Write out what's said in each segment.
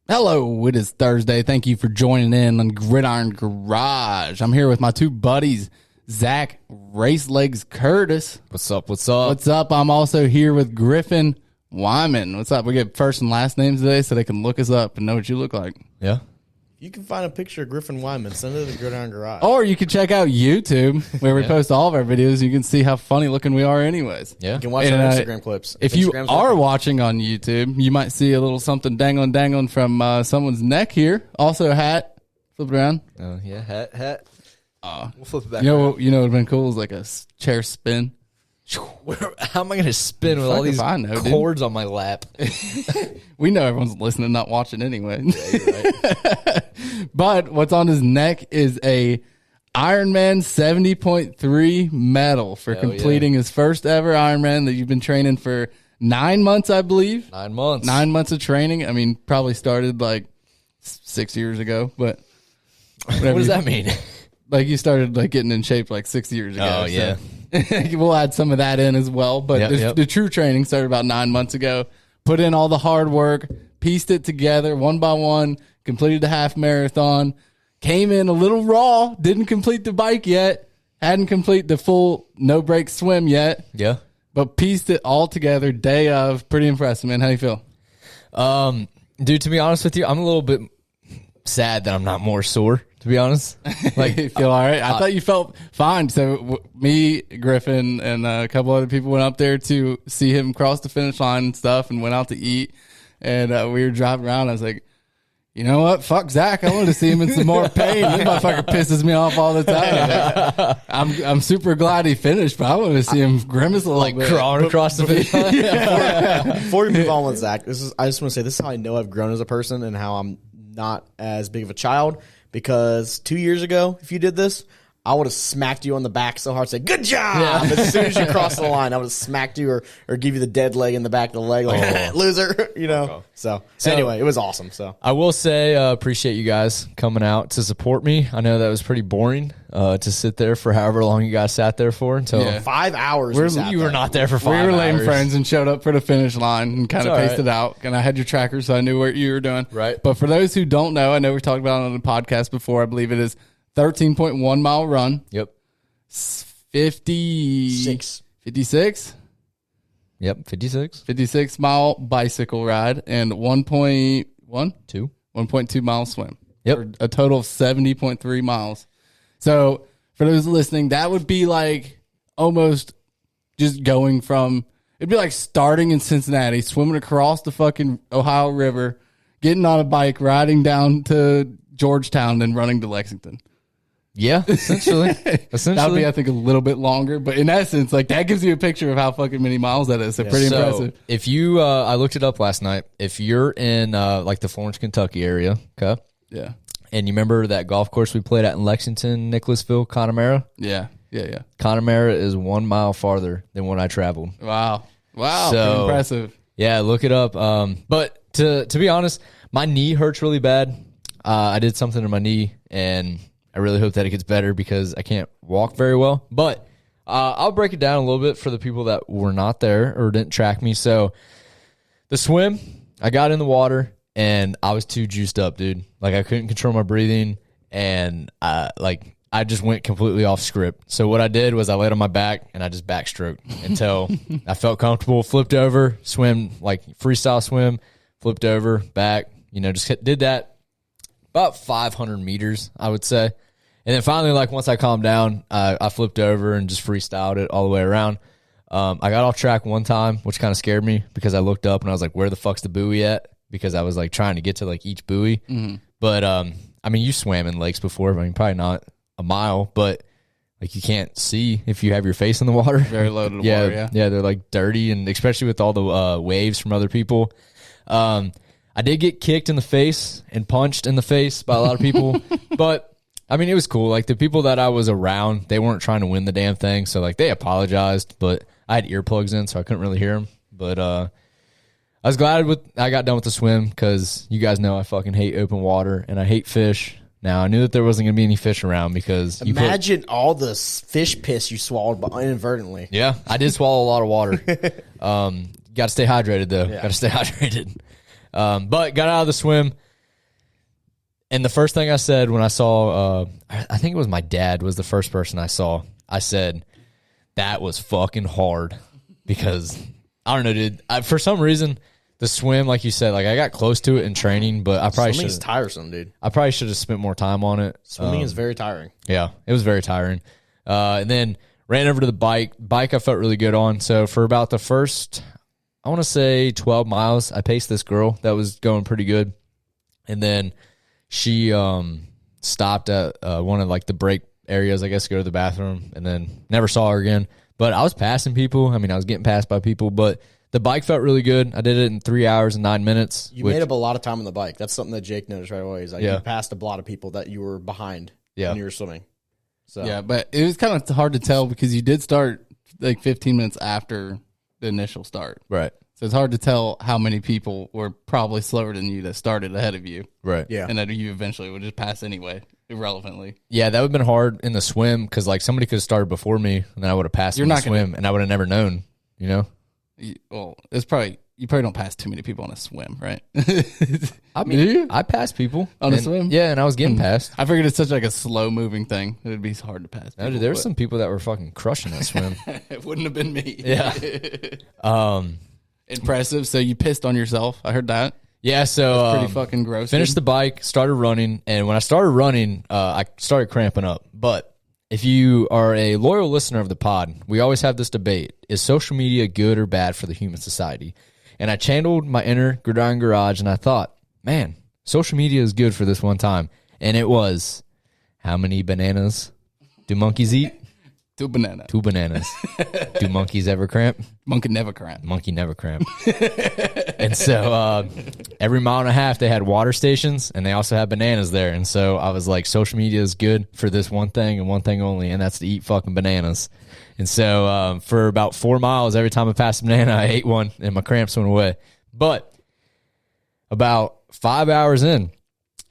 Hello, it is Thursday. Thank you for joining in on Gridiron Garage. I'm here with my two buddies, Zach Race Legs Curtis. What's up? What's up? What's up? I'm also here with Griffin Wyman. What's up? We get first and last names today so they can look us up and know what you look like. Yeah. You can find a picture of Griffin Wyman. Send it to the Gridiron Garage. Or you can check out YouTube where we post all of our videos. You can see how funny looking we are anyways. Yeah. You can watch our Instagram clips. If you are watching on YouTube, you might see a little something dangling from someone's neck here. Also a hat. Flip it around. Oh, yeah. Hat. We'll flip it back. You know what would have been cool is like a chair spin. How am I going to spin with all these cords on my lap? We know everyone's listening, not watching anyway. Yeah, you're right. But what's on his neck is a IRONMAN 70.3 medal for completing his first ever Ironman that you've been training for 9 months, I believe. 9 months. 9 months of training. I mean, probably started like 6 years ago, but what does that mean? Like you started like getting in shape like 6 years ago. Oh, yeah. So we'll add some of that in as well. But the true training started about 9 months ago. Put in all the hard work, pieced it together one by one, completed the half marathon, came in a little raw, didn't complete the bike yet, hadn't complete the full no break swim yet. Yeah. But pieced it all together day of. Pretty impressive, man. How you feel? Dude, to be honest with you, I'm a little bit sad that I'm not more sore, to be honest. Like, you feel all right? I thought you felt fine. So me, Griffin, and a couple other people went up there to see him cross the finish line and stuff and went out to eat. And we were driving around. I was like, you know what? Fuck Zach. I wanted to see him in some more pain. This motherfucker pisses me off all the time. I'm super glad he finished, but I want to see him grimace a little bit. Crawling across the finish line. Before we move on with Zach, I just want to say this is how I know I've grown as a person and how I'm not as big of a child. Because 2 years ago, if you did this, I would have smacked you on the back so hard, said, good job. Yeah. As soon as you crossed the line, I would have smacked you or give you the dead leg in the back of the leg, like, loser, you know. Okay. So anyway, it was awesome. So I will say, appreciate you guys coming out to support me. I know that was pretty boring to sit there for however long you guys sat there for until 5 hours. You were not there for 5 hours. We were lame friends and showed up for the finish line and kind of paced it out. And I had your tracker, so I knew what you were doing. Right. But for those who don't know, I know we talked about it on the podcast before. I believe it is 13.1 mile run. Yep. 56. Yep, 56. 56 mile bicycle ride and 1.2 mile swim. Yep. For a total of 70.3 miles. So for those listening, that would be like almost just going from, it'd be like starting in Cincinnati, swimming across the fucking Ohio River, getting on a bike, riding down to Georgetown, then running to Lexington. Yeah, essentially. That would be, I think, a little bit longer. But in essence, like, that gives you a picture of how fucking many miles that is. So pretty impressive. If you, I looked it up last night. If you're in, like, the Florence, Kentucky area, okay? Yeah. And you remember that golf course we played at in Lexington, Nicholasville, Connemara? Yeah. Connemara is 1 mile farther than when I traveled. Wow. So, pretty impressive. Yeah, look it up. But to be honest, my knee hurts really bad. I did something to my knee, and I really hope that it gets better because I can't walk very well. But I'll break it down a little bit for the people that were not there or didn't track me. So the swim, I got in the water, and I was too juiced up, dude. Like, I couldn't control my breathing, and I just went completely off script. So what I did was I laid on my back, and I just backstroked until I felt comfortable, flipped over, swim, like freestyle swim, flipped over, back, just did that about 500 meters, I would say. And then finally, like, once I calmed down, I flipped over and just freestyled it all the way around. I got off track one time, which kind of scared me because I looked up and I was like, where the fuck's the buoy at? Because I was, like, trying to get to, like, each buoy. Mm-hmm. But, I mean, you swam in lakes before. I mean, probably not a mile, but, like, you can't see if you have your face in the water. Very low to the water, yeah. Yeah, they're, like, dirty, and especially with all the waves from other people. I did get kicked in the face and punched in the face by a lot of people, but I mean, it was cool. Like, the people that I was around, they weren't trying to win the damn thing. So, like, they apologized, but I had earplugs in, so I couldn't really hear them. But I was glad I got done with the swim because you guys know I fucking hate open water and I hate fish. Now, I knew that there wasn't going to be any fish around because imagine all the fish piss you swallowed inadvertently. Yeah, I did swallow a lot of water. Got to stay hydrated, though. Yeah. Got to stay hydrated. But got out of the swim. And the first thing I said when I saw, I think it was my dad was the first person I saw. I said, that was fucking hard because I don't know, dude. For some reason, the swim, like you said, like I got close to it in training, but I probably Swimming's tiresome, dude. I probably should have spent more time on it. Swimming is very tiring. Yeah, it was very tiring. And then ran over to the bike. Bike I felt really good on. So for about the first, I want to say 12 miles, I paced this girl that was going pretty good. And then she stopped at one of like the break areas, I guess, to go to the bathroom, and then never saw her again. But I was passing people. I mean, I was getting passed by people, but the bike felt really good. I did it in 3 hours and 9 minutes. You made up a lot of time on the bike. That's something that Jake noticed right away. Is like Yeah. you passed a lot of people that you were behind when you were swimming. So Yeah, but it was kind of hard to tell because you did start like 15 minutes after the initial start. Right. So it's hard to tell how many people were probably slower than you that started ahead of you. Right. yeah, And that you eventually would just pass anyway, irrelevantly. Yeah, that would have been hard in the swim because like somebody could have started before me, and then I would have passed in the swim, and I would have never known. You know. Well, it's probably you probably don't pass too many people on a swim, right? I mean, I passed people On a and- swim? Yeah, and I was getting passed. I figured it's such like a slow moving thing. It'd be hard to pass. No, People, dude, there were but some people that were fucking crushing that swim. It wouldn't have been me. Yeah. Impressive. So you pissed on yourself. I heard that. Yeah, so Pretty fucking gross. finished the bike, started running, and when I started running, I started cramping up. But if you are a loyal listener of the pod, we always have this debate. Is social media good or bad for the human society? And I channeled my inner Gridiron Garage, and I thought, man, social media is good for this one time. And it was, how many bananas do monkeys eat? 2 bananas. 2 bananas. Do monkeys ever cramp? Monkey never cramp. Monkey never cramp. And so every mile and a half they had water stations, and they also had bananas there. And so I was like, social media is good for this one thing and one thing only, and that's to eat fucking bananas. And so for about 4 miles, every time I passed a banana, I ate one, and my cramps went away. But about 5 hours in,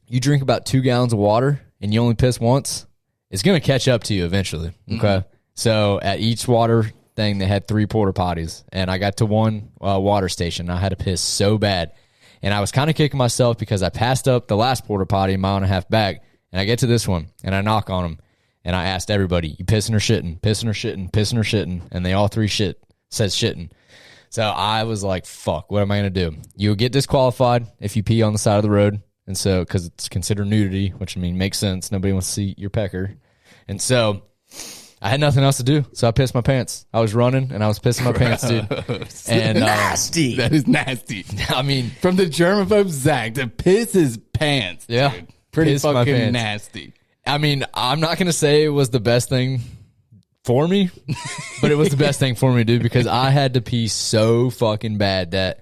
you drink about 2 gallons of water, and you only piss once, it's going to catch up to you eventually, okay? So at each water thing, they had 3 porta potties, and I got to one water station. I had to piss so bad, and I was kind of kicking myself because I passed up the last porta potty a mile and a half back, and I get to this one, and I knock on them, and I asked everybody, you pissing or shitting, pissing or shitting, pissing or shitting, and they all 3 says shitting. So I was like, fuck, what am I going to do? You'll get disqualified if you pee on the side of the road, and so, because it's considered nudity, which, I mean, makes sense. Nobody wants to see your pecker. And so I had nothing else to do, so I pissed my pants. I was running, and I was pissing my pants, dude. And nasty. That is nasty. I mean, From the germaphobe Zach to piss his pants. Yeah. Dude. Pretty Piss my fucking pants. nasty. I mean, I'm not going to say it was the best thing for me, but it was the best thing for me, dude, because I had to pee so fucking bad that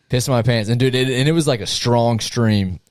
pissed my pants. And, dude, it was like a strong stream.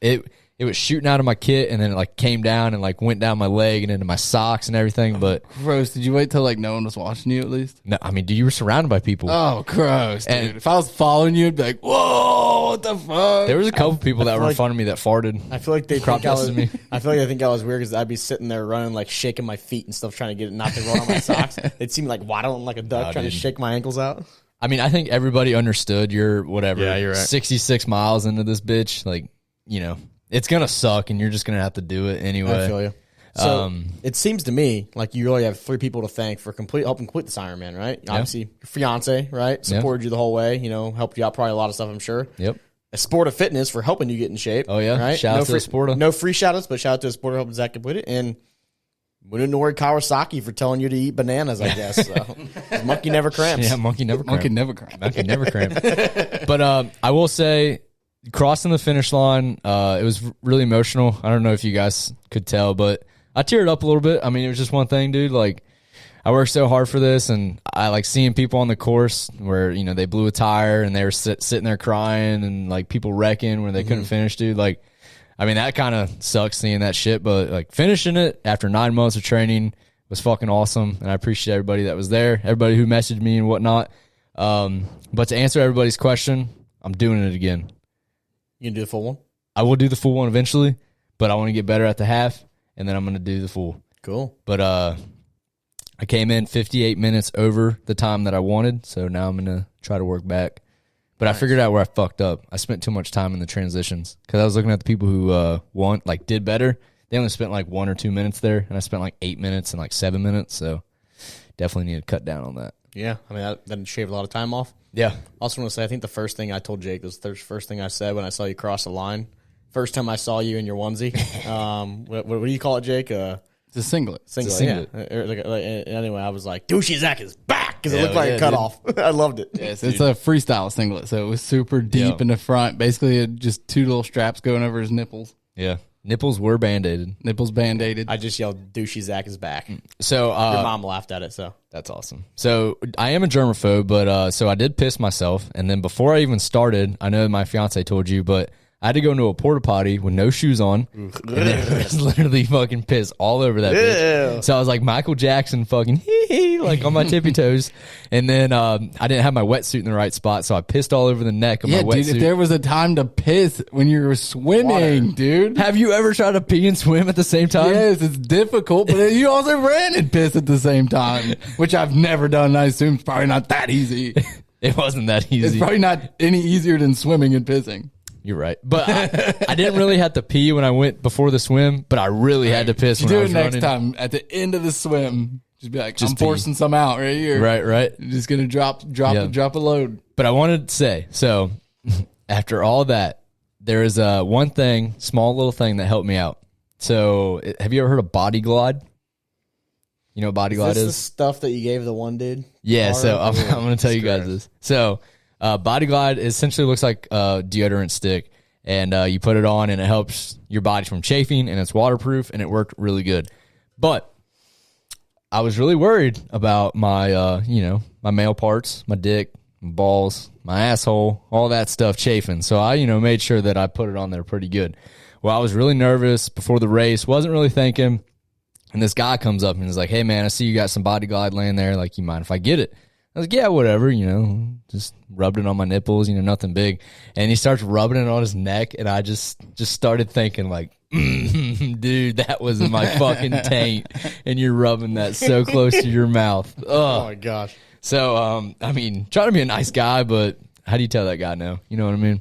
It was shooting out of my kit, and then it like came down and like went down my leg and into my socks and everything. But Gross. Did you wait till like no one was watching you at least? no, I mean, dude, you were surrounded by people. Oh, gross, dude. And- if I was following you, I'd be like, whoa, what the fuck? There was a couple people that were in like- front of me that farted. I feel like they Crop think I was. dusted me. I feel like they think I was weird because I'd be sitting there running, like shaking my feet and stuff, trying to get it not to roll on my socks. They'd see me like waddling like a duck, trying dude. to shake my ankles out. I mean, I think everybody understood you're whatever. Yeah, you're right. 66 miles into this bitch. Like, you know, it's going to suck and you're just going to have to do it anyway. I feel you. So it seems to me like you really have 3 people to thank for helping complete this Ironman, right? Obviously, your fiance, right? Supported you the whole way, you know, helped you out probably a lot of stuff, I'm sure. Yep. A Sport of Fitness for helping you get in shape. Oh, yeah. Right? Shout out to free, Sporta. No free shout outs, but shout out to Sporta helping Zach complete it. And Munenori Kawasaki for telling you to eat bananas, I guess. So. Monkey never cramps. Yeah, monkey never cramp. Monkey never cramp. Monkey never cramp. But I will say, crossing the finish line, it was really emotional. I don't know if you guys could tell, but I teared up a little bit. I mean, it was just one thing, dude. Like, I worked so hard for this, and I like seeing people on the course where, you know, they blew a tire and they were sitting there crying, and like people wrecking where they couldn't finish, dude. Like, I mean, that kind of sucks seeing that shit, but like finishing it after 9 months of training was fucking awesome. And I appreciate everybody that was there, everybody who messaged me and whatnot. But to answer everybody's question, I'm doing it again. You can do the full one? I will do the full one eventually, but I want to get better at the half, and then I'm going to do the full. Cool. But I came in 58 minutes over the time that I wanted, so now I'm going to try to work back. But I figured out where I fucked up. I spent too much time in the transitions because I was looking at the people who did better. They only spent like 1 or 2 minutes there, and I spent like 8 minutes and like 7 minutes. So definitely need to cut down on that. Yeah, I mean, that shaved a lot of time off. Yeah. Also want to say, I think the first thing I told Jake was the first thing I said when I saw you cross the line. First time I saw you in your onesie. What do you call it, Jake? It's a singlet. Singlet. Yeah. Anyway, I was like, Douchey Zach is back because it looked like a cutoff. I loved it. Yes, it's a freestyle singlet, so it was super deep in the front. Basically, just 2 little straps going over his nipples. Yeah. Nipples were band-aided. Nipples band-aided. I just yelled, Douchey Zach is back. So your mom laughed at it, so. That's awesome. So I am a germaphobe, but so I did piss myself. And then before I even started, I know my fiance told you, but I had to go into a porta potty with no shoes on. And it was literally fucking piss all over that bitch. So I was like Michael Jackson fucking like on my tippy toes. And then I didn't have my wetsuit in the right spot, so I pissed all over the neck of my wetsuit. Dude, if there was a time to piss when you were swimming, dude. Have you ever tried to pee and swim at the same time? Yes, it's difficult, but you also ran and pissed at the same time, which I've never done. I assume it's probably not that easy. It wasn't that easy. It's probably not any easier than swimming and pissing. You're right. But I didn't really have to pee when I went before the swim, but I really had to piss when I was running. Do it next time. At the end of the swim, just be like, I'm forcing some out right here. Right. You're just going to drop a load. But I wanted to say, so after all that, there is one thing, small little thing that helped me out. So have you ever heard of Body Glide? You know what Body Glide is? The stuff that you gave the one dude? Yeah, so I'm going to tell you guys this. So Body Glide essentially looks like a deodorant stick, and you put it on, and it helps your body from chafing, and it's waterproof, and it worked really good. But I was really worried about my, my male parts, my dick, my balls, my asshole, all that stuff chafing. So I, made sure that I put it on there pretty good. Well, I was really nervous before the race, wasn't really thinking, and this guy comes up and is like, hey, man, I see you got some Body Glide laying there. Like, you mind if I get it? I was like, yeah, whatever, just rubbed it on my nipples, nothing big. And he starts rubbing it on his neck, and I just started thinking, like, dude, that was in my fucking taint, and you're rubbing that so close to your mouth. Ugh. Oh, my gosh. So, trying to be a nice guy, but how do you tell that guy no? You know what I mean?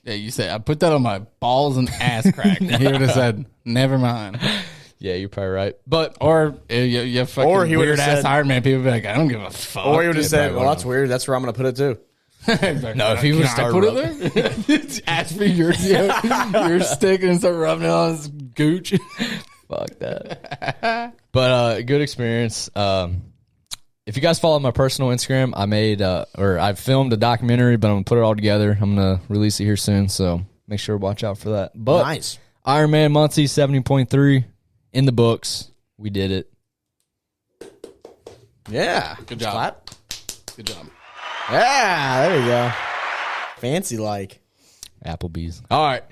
Yeah, you say, I put that on my balls and ass crack. And he would have said, never mind. Yeah, you're probably right. But or you fucking or he weird ass said, IRONMAN people would be like, I don't give a fuck. Or he would have said, well, that's weird. That's where I'm going to put it too. Like, no, if he would start put it there, ask for your stick and start rubbing it on his gooch. Fuck that. But good experience. If you guys follow my personal Instagram, I filmed a documentary, but I'm gonna put it all together. I'm gonna release it here soon, so make sure to watch out for that. But nice. Ironman Muncie 70.3 in the books. We did it. Yeah. Good job. Clap. Good job. Yeah, there you go. Fancy like. Applebee's. All right.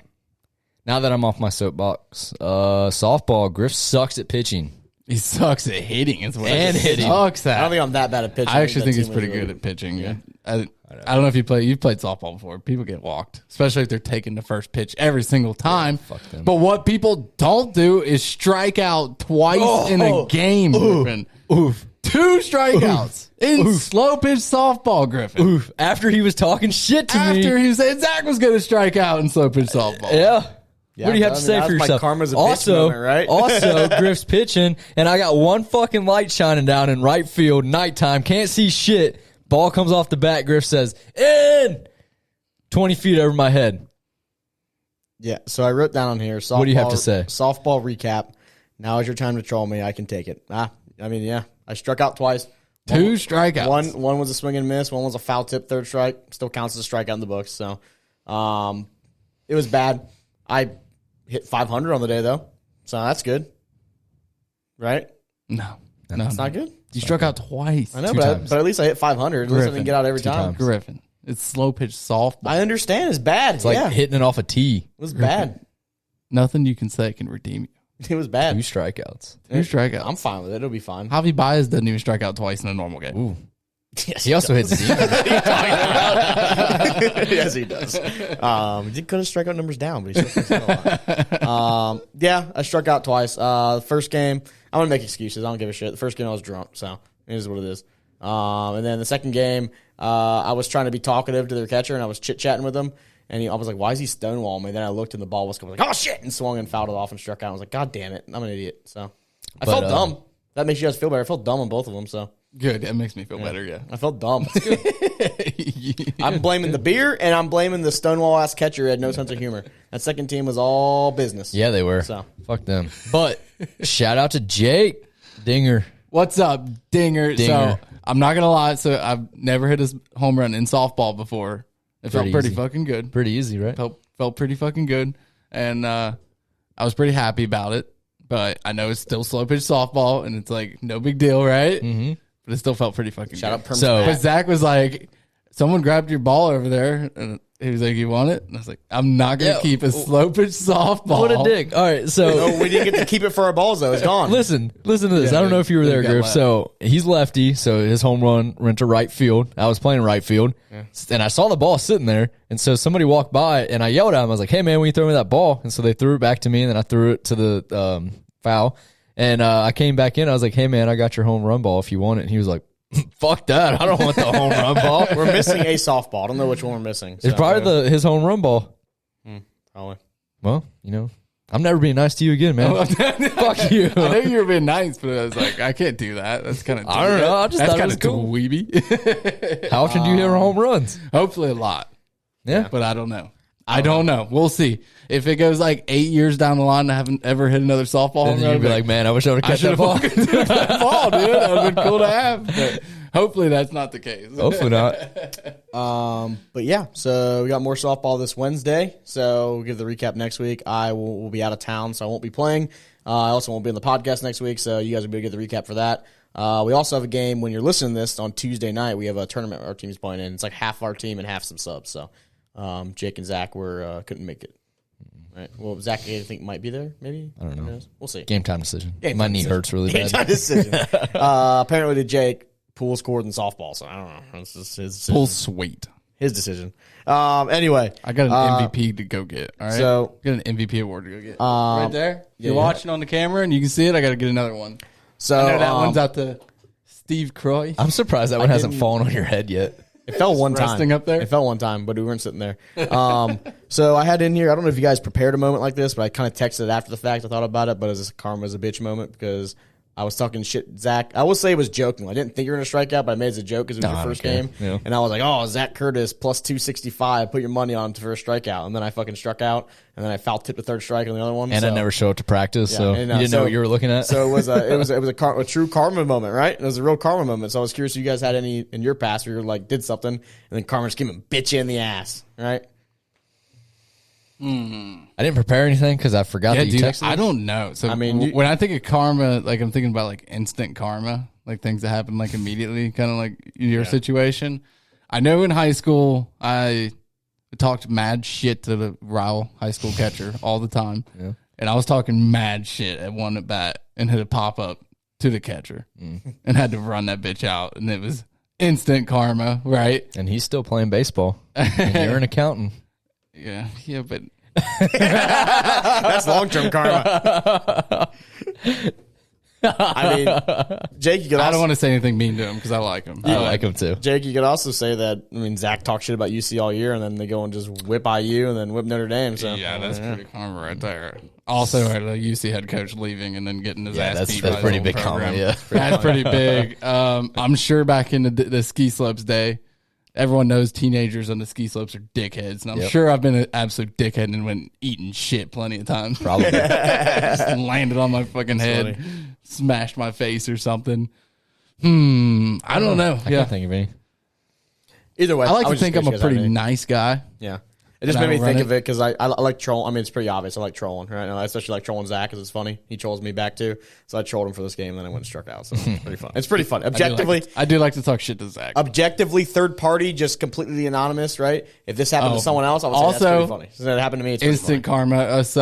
Now that I'm off my soapbox, softball, Griff sucks at pitching. He sucks at hitting. Is what And hitting. Sucks at. I don't think I'm that bad at pitching. I actually think he's that pretty team was good really at pitching. Yeah. I don't know if you've played softball before. People get walked, especially if they're taking the first pitch every single time. Yeah, fuck them. But what people don't do is strike out twice in a game, Griffin. Oof. 2 strikeouts in slow pitch softball, Griffin. Oof. After he was talking shit to me. After he said Zach was going to strike out in slow pitch softball. Yeah. Yeah, what do you have to say that for was my yourself? karma's a bitch moment, right? Also, Griff's pitching, and I got one fucking light shining down in right field, nighttime, can't see shit. Ball comes off the bat. Griff says, in 20 feet over my head. Yeah, so I wrote down on here, softball, What do you have to say? Softball recap. Now is your time to troll me. I can take it. I struck out twice. 2 strikeouts. One was a swing and miss. One was a foul tip, third strike. Still counts as a strikeout in the books. So it was bad. I hit 500 on the day, though. So that's good. Right? No. That's not good? You struck out twice. I know, but at least I hit 500. At least I didn't get out every time. Griffin. It's slow pitch softball. I understand. It's bad. It's like hitting it off a tee. It was bad. Nothing you can say can redeem you. It was bad. 2 strikeouts. 2 strikeouts. I'm fine with it. It'll be fine. Javi Baez doesn't even strike out twice in a normal game. Ooh. Yes, He also hits deep. yes, he does. He did cut his strikeout numbers down, but he still hit a lot. Yeah, I struck out twice. The first game, I'm going to make excuses. I don't give a shit. The first game, I was drunk, so it is what it is. And then the second game, I was trying to be talkative to their catcher, and I was chit-chatting with him. And I was like, why is he stonewalling me? Then I looked, and the ball was coming, like, oh, shit, and swung and fouled it off and struck out. I was like, God damn it. I'm an idiot. So I felt dumb. That makes you guys feel better. I felt dumb on both of them, so. Good. That makes me feel better, yeah. I felt dumb. I'm blaming the beer, and I'm blaming the stonewall-ass catcher who had no sense of humor. That second team was all business. Yeah, they were. So. Fuck them. But shout out to Jake Dinger. What's up, Dinger? So I'm not going to lie. So I've never hit a home run in softball before. It felt pretty fucking good. Pretty easy, right? Felt pretty fucking good. And I was pretty happy about it. But I know it's still slow pitch softball, and it's like no big deal, right? Mm-hmm. But it still felt pretty fucking good. But Zach was like, someone grabbed your ball over there, and he was like, you want it? And I was like, I'm not going to keep a slow pitch softball. What a dick. All right, so. No, we didn't get to keep it for our balls, though. It's gone. Listen to this. I don't know if you were there, Griff. So he's lefty, so his home run went to right field. I was playing right field, and I saw the ball sitting there, and so somebody walked by, and I yelled at him. I was like, hey, man, will you throw me that ball? And so they threw it back to me, and then I threw it to the foul. And I came back in. I was like, hey, man, I got your home run ball if you want it. And he was like, fuck that. I don't want the home run ball. We're missing a softball. I don't know which one we're missing. It's probably his home run ball. Probably. Well, I'm never being nice to you again, man. Fuck you. I know you were being nice, but I was like, I can't do that. That's kind of. I don't know. I just thought it was cool. Dweeby. How often do you hit home runs? Hopefully a lot. Yeah, but I don't know. I don't know. We'll see. If it goes like 8 years down the line and I haven't ever hit another softball home run, you'd be like, man, I wish I would have kept that ball. That ball, dude. That would have been cool to have. But hopefully that's not the case. Hopefully not. But yeah, so we got more softball this Wednesday. So we'll give the recap next week. I will be out of town, so I won't be playing. I also won't be on the podcast next week, so you guys will be able to get the recap for that. We also have a game when you're listening to this on Tuesday night. We have a tournament our team's playing in. It's like half our team and half some subs. So Jake and Zach couldn't make it. Right. Well, Zach, I think might be there. Maybe I don't know. We'll see. Game time decision. My knee hurts really bad. Game time decision. Apparently, to Jake, pool scored in softball. So I don't know. It's just his decision. Pool sweet. His decision. Anyway, I got an MVP to go get. All right. So got an MVP award to go get. Right there. You're watching on the camera and you can see it. I got to get another one. So I know that one's out to Steve Croy. I'm surprised that one hasn't fallen on your head yet. It fell one time. Resting up there? It fell one time, but we weren't sitting there. So I had in here, I don't know if you guys prepared a moment like this, but I kind of texted it after the fact. I thought about it, but it was a karma's a bitch moment because I was talking shit. Zach, I will say it was joking. I didn't think you were going to strike out, but I made it as a joke because it was your first game. Yeah. And I was like, oh, Zach Curtis plus 265. Put your money on for a strikeout. And then I fucking struck out. And then I foul tipped the third strike on the other one. And I never showed up to practice, so you didn't know what you were looking at. So it was a true karma moment, right? It was a real karma moment. So I was curious if you guys had any in your past where you like did something and then karma just came and bit you in the ass, right? I didn't prepare anything because I forgot that you texted. I don't know. So I mean, when I think of karma, like I'm thinking about like instant karma, like things that happen like immediately, kind of like your situation. I know in high school I talked mad shit to the rival high school catcher all the time, and I was talking mad shit at one at bat and hit a pop up to the catcher and had to run that bitch out, and it was instant karma, right? And he's still playing baseball. And you're an accountant. Yeah, but that's long-term karma. I mean, Jake, you could also, I don't want to say anything mean to him because I like him. I like him too. Jake, you could also say that, I mean, Zach talked shit about UC all year, and then they go and just whip IU and then whip Notre Dame. So yeah, that's pretty karma right there. Also, had a UC head coach leaving and then getting his ass beat. That's pretty big karma. Yeah, that's pretty big. I'm sure back in the ski slopes day, everyone knows teenagers on the ski slopes are dickheads, and I'm sure I've been an absolute dickhead and went eating shit plenty of times. Probably. Just landed on my fucking head, smashed my face or something. I don't know. I can't think of any. Either way, I like to think I'm a pretty nice guy. Yeah. It just made me think of it because I like trolling. I mean, it's pretty obvious. I like trolling, right? And I especially like trolling Zach because it's funny. He trolls me back too. So I trolled him for this game, and then I went and struck out. So it's pretty fun. It's pretty fun. Objectively, I do like to talk shit to Zach. Objectively, third party, just completely anonymous, right? If this happened to someone else, I would say that's pretty funny. Since it happened to me, it's instant karma. Us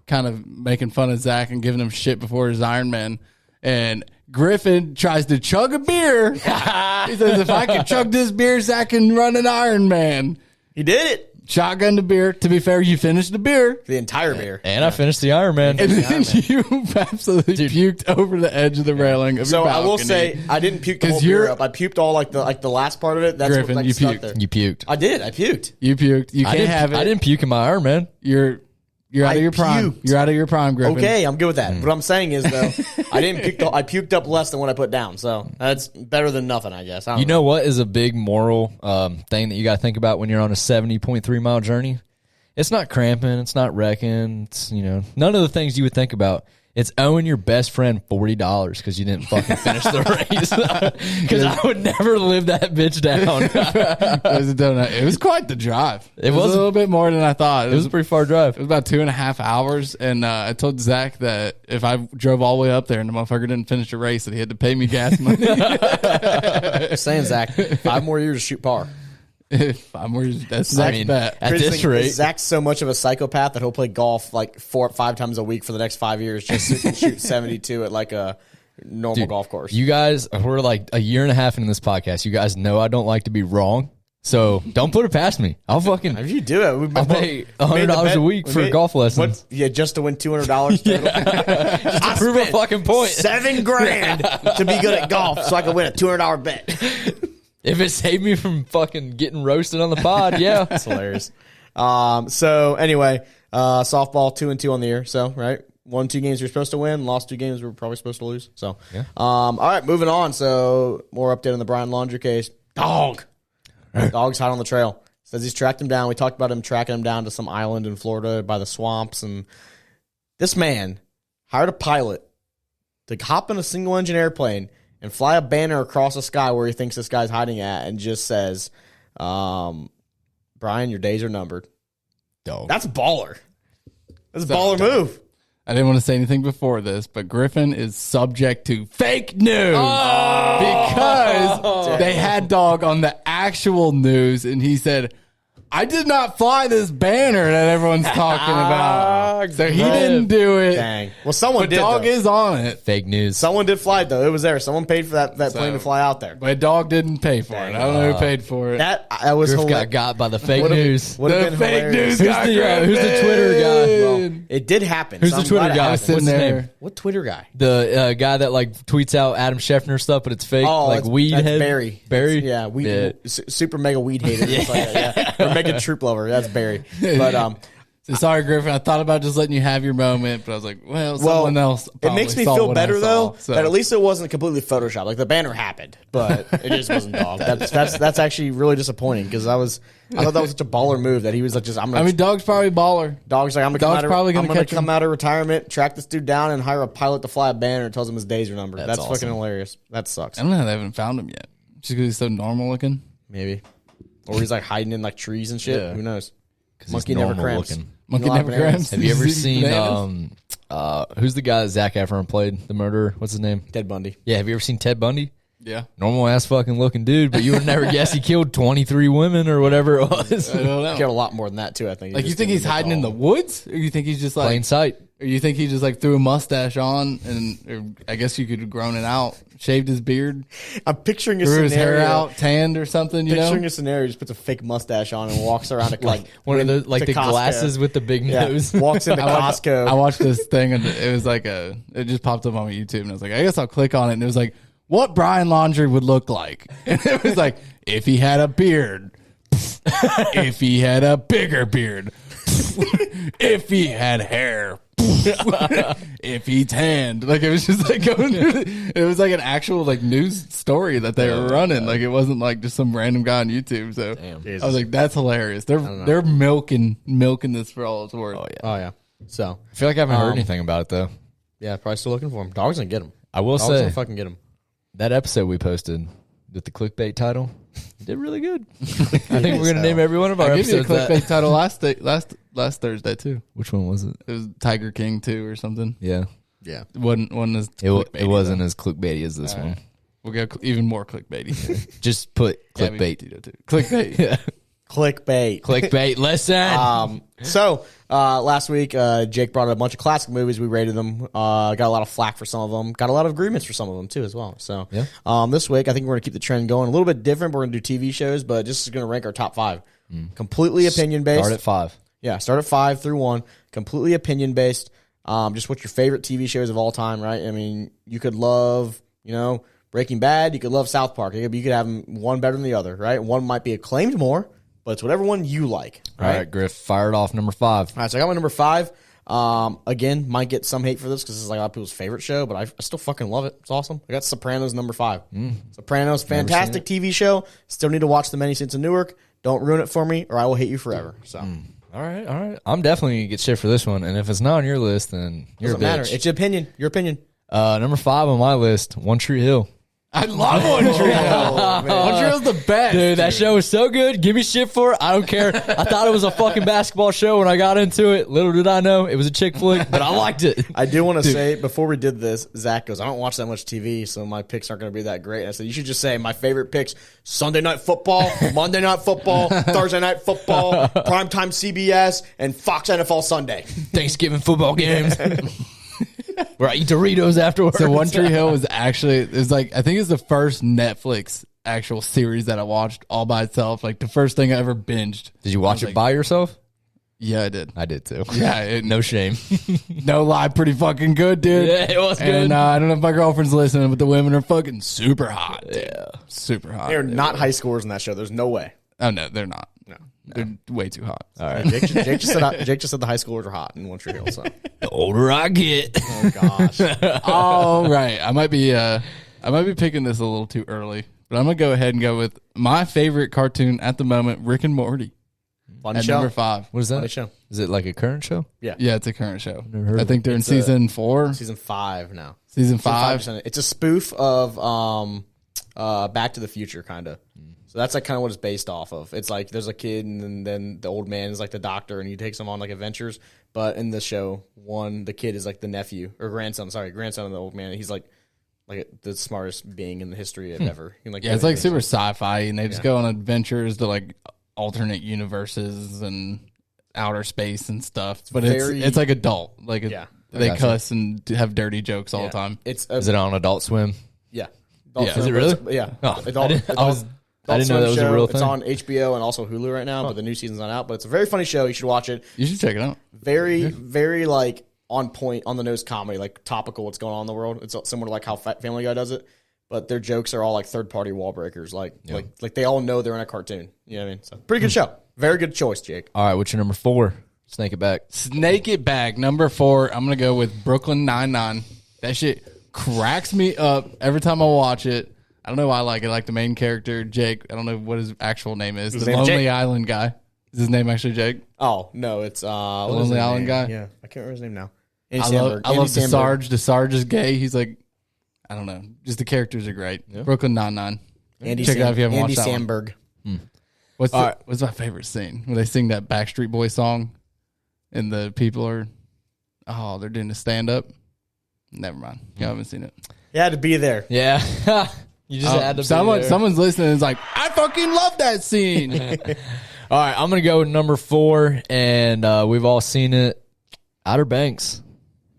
kind of making fun of Zach and giving him shit before his IRONMAN, and Griffin tries to chug a beer. He says, "If I can chug this beer, Zach can run an IRONMAN." He did it. shotgun the beer. To be fair, you finished the beer. The entire beer. And I finished the Ironman. And then you absolutely puked over the edge of the railing of So your I will balcony. say I didn't puke the whole beer up. I puked all like the last part of it. That's Griffin, what you stuck puked. there. You puked. I did. I puked. You puked. You can't have it. I didn't puke in my Ironman. You're out I of your prime. puked. You're out of your prime, Griffin. Okay, I'm good with that. What I'm saying is though, I didn't puke. I puked up less than what I put down. So that's better than nothing, I guess. I don't You know what is a big moral thing that you got to think about when you're on a 70.3 mile journey? It's not cramping. It's not wrecking. It's, none of the things you would think about. It's owing your best friend $40 because you didn't fucking finish the race. Because I would never live that bitch down. It was quite the drive. It was a was little bit more than I thought. It was a pretty far drive. It was about 2.5 hours, and I told Zach that if I drove all the way up there and the motherfucker didn't finish the race, that he had to pay me gas money. saying, Zach, 5 more years to shoot par. 5 more years, that's Zach's bet. At this Crazy thing rate, is Zach's so much of a psychopath that he'll play golf like 4 or 5 times a week for the next 5 years just so he can shoot 72 at like a normal golf course. you guys, we're like a year and a half into this podcast. You guys know I don't like to be wrong. So don't put it past me. I'll fucking... If you do it, I'll pay $100 a week for golf lessons. Just to win $200 total. Just to prove a fucking point. $7,000 to be good at golf so I can win a $200 bet. If it saved me from fucking getting roasted on the pod, yeah. That's hilarious. So anyway, softball 2-2 on the year. So, right. Won 2 games you're supposed to win. Lost 2 games we're probably supposed to lose. So, yeah. All right, moving on. So, more update on the Brian Laundrie case. Dog's hot on the trail. Says he's tracked him down. We talked about him tracking him down to some island in Florida by the swamps. And this man hired a pilot to hop in a single-engine airplane and fly a banner across the sky where he thinks this guy's hiding at and just says, Brian, your days are numbered. Dog. That's baller. That's a baller move. I didn't want to say anything before this, but Griffin is subject to fake news because they had Dog on the actual news, and he said, I did not fly this banner that everyone's talking about. So he didn't do it. Dang. Well, someone But did. Dog though. is on it. Fake news. Someone did fly it, though. It was there. Someone paid for that plane to fly out there. But Dog didn't pay for it. I don't know who paid for it. That was Griff hilarious. got by the fake news. Would have The been fake hilarious. news guy. Who's the Twitter guy? Well, it did happen. Who's so the I'm Twitter glad it guy? happened. was sitting What's his there. name? What Twitter guy? The guy that like tweets out Adam Scheffner stuff, but it's fake. Oh, like weed that's head. Barry. Barry? Yeah, weed, Yeah. super mega weed hater. Just like that, yeah. Or mega troop lover. That's Barry. But So sorry, Griffin. I thought about just letting you have your moment, but I was like, well, someone else. It makes me probably saw feel what I better saw, though so. that at least it wasn't completely photoshopped. Like the banner happened, but it just wasn't Dog. That's actually really disappointing because I thought that was such a baller move that he was like just I'm gonna. I mean, Dog's probably baller. Dog's like I'm gonna Dog's probably gonna catch him. come out of retirement, track this dude down, and hire a pilot to fly a banner and tells him his days are numbered. That's awesome. fucking hilarious. That sucks. I don't know how they haven't found him yet. Just because he's so normal looking. Maybe, or he's like hiding in like trees and shit. Yeah. Who knows? 'Cause Monkey he's never normal cramps. looking. Monkey You know, never bananas. cramps. Have you ever Is he seen bananas? who's the guy that Zac Efron played, the murderer? What's his name? Ted Bundy. Yeah, have you ever seen Ted Bundy? Yeah. Normal ass fucking looking dude, but you would never guess he killed 23 women or whatever it was. I don't know. Killed a lot more than that too. I think. Like, you think he's hiding in the woods? Or you think he's just like, Plain sight. or you think he just like threw a mustache on and or I guess you could have grown it out, shaved his beard, I'm picturing a grew his scenario. hair out, tanned or something, you Picturing know? a scenario, just puts a fake mustache on and walks around to Like one of the like to the Costco. glasses with the big Yeah, nose. walks into Costco. I watched this thing and it was like it just popped up on my YouTube and I was like, I guess I'll click on it and it was like, what Brian Laundrie would look like. And it was like, if he had a beard, if he had a bigger beard, if he had hair, if he tanned. Like, it was just like going through it was like an actual like news story that they were running. Like, it wasn't like just some random guy on YouTube. So I was like, that's hilarious. They're milking this for all it's worth. Oh yeah. So I feel like I haven't heard anything about it though. yeah, probably still looking for him. Dog's gonna get him. I will Dog's say gonna fucking get him. that episode we posted with the clickbait title did really good. I think we're gonna name every one of our I gave you a episodes clickbait that. title last Thursday too. Which one was it? It was Tiger King 2 or something. Yeah, Yeah. It wasn't as it clickbaity, wasn't though. as clickbaity as this one. We'll go even more clickbaity. Just put Gabby clickbait. Petito, too. Clickbait. Yeah. Clickbait. Clickbait. Listen. So last week, Jake brought a bunch of classic movies. We rated them. Got a lot of flack for some of them. Got a lot of agreements for some of them too, as well. So this week, I think we're gonna keep the trend going. A little bit different. We're gonna do TV shows, but just gonna rank our top 5. Completely opinion based. Start at 5. Yeah, start at 5 through 1. Completely opinion based. Just what's your favorite TV shows of all time, right? I mean, you could love, Breaking Bad. You could love South Park. You could have them one better than the other, right? One might be acclaimed more, but it's whatever one you like, right? All right, Griff, fire it off. Number 5. All right, so I got my number 5. Again, might get some hate for this because this is like a lot of people's favorite show, but I still fucking love it. It's awesome. I got Sopranos number 5. Sopranos, fantastic TV show. Still need to watch the many seasons of Newark. Don't ruin it for me, or I will hate you forever. So, All right. I'm definitely gonna get shit for this one, and if it's not on your list, then you're doesn't a bitch. matter. It's your opinion. Your opinion. Number 5 on my list, One Tree Hill. I love One Tree Hill. One Tree Hill's the best. Dude, that show was so good. Give me shit for it. I don't care. I thought it was a fucking basketball show when I got into it. Little did I know it was a chick flick, but I liked it. I do want to say, before we did this, Zach goes, I don't watch that much TV, so my picks aren't going to be that great. And I said, you should just say my favorite picks, Sunday Night Football, Monday Night Football, Thursday Night Football, Primetime CBS, and Fox NFL Sunday. Thanksgiving football games. Where I eat Doritos afterwards. So One Tree Hill was actually, I think it's the first Netflix actual series that I watched all by itself. Like the first thing I ever binged. Did you watch it by yourself? Yeah, I did. I did too. Yeah, No shame. no lie, pretty fucking good, dude. Yeah, it was good. And I don't know if my girlfriend's listening, but the women are fucking super hot. Dude. Yeah. Super hot. They're not high scores in that show. There's no way. Oh, no, they're not. No. They're way too hot. All right. Jake just said the high schoolers are hot in One Tree Hill. So. The older I get. Oh, gosh. All right. I might be picking this a little too early, but I'm going to go ahead and go with my favorite cartoon at the moment, Rick and Morty. Fun At show. number 5. What is that? Funny show. Is it like a current show? Yeah. Yeah, it's a current show. heard I of think they're in It's season 4. Season 5 now. Season 5. 5%. It's a spoof of Back to the Future, kind of. So that's like kind of what it's based off of. It's like there's a kid, and then the old man is like the doctor, and he takes him on like adventures. But in the show, the kid is like the nephew or grandson. Sorry, grandson of the old man. He's like the smartest being in the history of ever. He, Yeah, it's like super sci-fi, and they just go on adventures to like alternate universes and outer space and stuff. But it's like adult. Like they cuss and have dirty jokes all the time. Is it on Adult Swim? Yeah. Yeah. Is it really? Yeah. Oh, I didn't know that was a real thing. It's on HBO and also Hulu right now, but the new season's not out. But it's a very funny show. You should watch it. You should check it out. Very, very like on point, on the nose comedy, like topical what's going on in the world. It's similar to like how Family Guy does it, but their jokes are all like third party wall breakers. Like they all know they're in a cartoon. You know what I mean? So pretty good show. Very good choice, Jake. All right, what's your number 4? Snake it back. Snake it back. Number 4, I'm going to go with Brooklyn Nine-Nine. That shit cracks me up every time I watch it. I don't know why I like it. Like the main character, Jake. I don't know what his actual name is. The Lonely Island guy. Is his name actually Jake? Oh, no, it's the Lonely Island guy? Yeah, I can't remember his name now. I love DeSarge. DeSarge is gay. He's like, I don't know. Just the characters are great. Yeah. Brooklyn Nine-Nine. Check it out if you haven't watched that Sandberg. What's my favorite scene? When they sing that Backstreet Boy song and the people are, they're doing a stand-up? Never mind. You haven't seen it. You had to be there. Yeah. You just had to be there. Someone's listening and is like, I fucking love that scene. All right, I'm going to go with number 4, and we've all seen it. Outer Banks.